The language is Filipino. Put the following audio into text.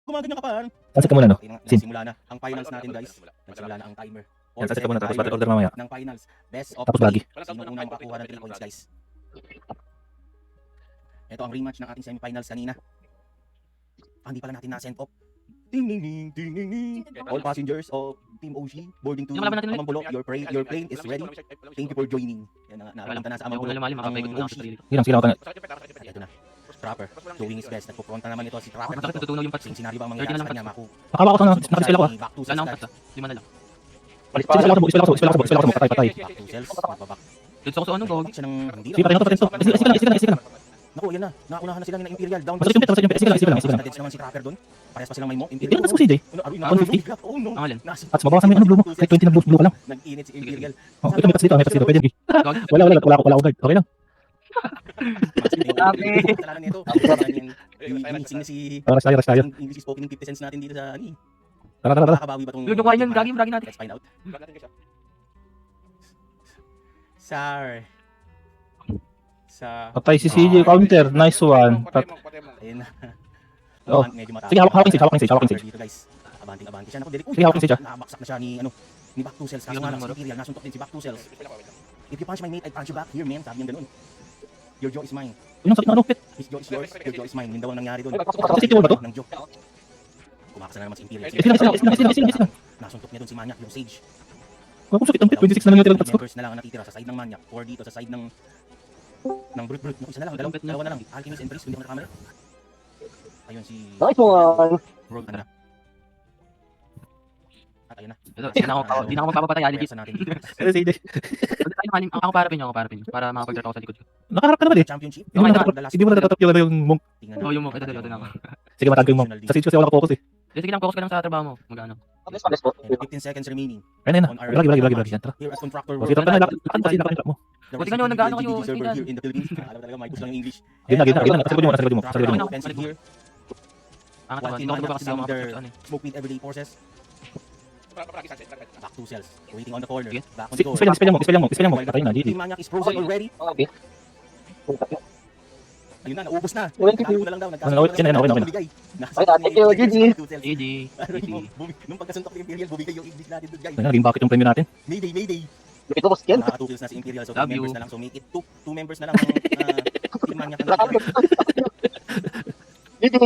Gumaganyan ka pa. Sunset ka muna, no? Sin. Nagsimula na ang finals natin, guys. Nagsimula na ang timer. Yan, sunset ka muna, tapos battle order mamaya. Ng finals. Best of Tapos 3. lagi. Sino unang makakuha ng 3 points, guys? Ito ang rematch ng ating semifinals kanina. Hindi pala natin na-send off. Ding ding ding ding ding ding. All passengers of Team OG boarding to Amambulo. Your plane is ready. Thank you for joining. Yan na nakapunta na sa Amambulo. Ang OG. Sige lang. Ito na. Trapper, doing his best. Nagpo-fronta naman ito si Trapper. Tutunaw yung patch. Sinabi ba ang mangyayari sa kanya, Maku? Nakawa ko sa nakaspell ako. Back to Wala cells. akong patch. Lima na lang. Spell ako sa patay. Back to cells. Magbabak. Dito ako sa ano, gawag. Siya ng hindi Sige, patay na to. Sige lang. Naku, yan na. Naunahan na sila ng Imperial. Down. Masakit yung pet. Sige lang. Naman si Trapper doon. Parehas pa silang may mo. Ilan mas ko CJ? 150? Oh no. Ang alin. At mabawasan mo yung blue mo. Kahit 20 na blue pa lang. Nag-init si Imperial. Oh, ito may pass dito. Pwede. Wala ako guard. Okay lang. Kasalanan nito. Ginising na si Rush tayo. English spoken 50 cents natin dito sa ani. Tara. Makakabawi ba tong Lulukuhan yun, bragi natin. Let's find out. Sar. Sa Patay si CJ counter. Nice one. ayun na. Oh. Medyo mataas. Sige, hawak yung Sage. Dito, guys. Abanting siya. Naku, Derek. Sige, hawak yung Sage, ah. Nabaksak na siya ni ni Back to Cells. Kaso nga lang si Imperial. Nasuntok din si Back to Cells. If you punch my mate, I punch you back. Here, man. Sabi niya ganun. Your jaw is mine. Yun ang sakit na pet. His jaw is yours. Your jaw is mine. Yun daw ang nangyari doon. Sa City Wall ba to? Ng jaw. Kumakasa na naman si Imperial. Sige lang. Nasuntok niya doon si Maniac, yung Sage. Kung sakit ang pet. 26 na lang yung tirang patch ko. Members na lang ang natitira sa side ng Maniac or dito sa side ng Brute. Naku, isa na lang. Dalawa na lang. Alchemist and Priest. Hindi ako nakakamali. Ayun si Nice one. Rogue na. At ayun na. Ito, di na ako magpapapatay. Kaya sa natin dito. Sige, CJ. Ako parapin nyo para makapag-drop ako sa likod ko. Nakaharap ka naman eh. Championship. Hindi mo natatatap yung mong. Tingnan Oh, yung mo. Ito na ako. Sige, matag yung mong. Sa CJ kasi wala ka focus eh. Sige lang, focus ka lang sa trabaho mo. Mag-ano. Let's go. 15 seconds remaining. Ayun na. Lagi. Yan, tara. Here as contractor. O, sige, tara na. Lakad pa yung trap mo. Buti ka nyo, nag-ano kayo, server Ethan. here in the Philippines. Alam talaga, may gusto lang yung English. Gina. Sa likod mo. Offensive here. Angat One naman. team Hindi ako Maniac kasi is ako their makapag-ano eh. smoke with everyday forces. Back to cells. Waiting on the corner. Sige. Back on the door. Spell mo. Patay na. Team GG. Maniac is frozen already. Okay. Ayun na, naubos na. Well, thank you. Nakakuha na lang daw. Okay na. Okay, thank you, GG. GG. Nung pagkasuntok ni Imperial, bumigay yung English natin doon, guys. Naging bakit yung premium natin? Mayday. Lupit mo, Ken. Naka 2 kills na si Imperial, so 2 Love you. members na lang. So make it 2 members na lang ang Team Maniac na natitira. GG.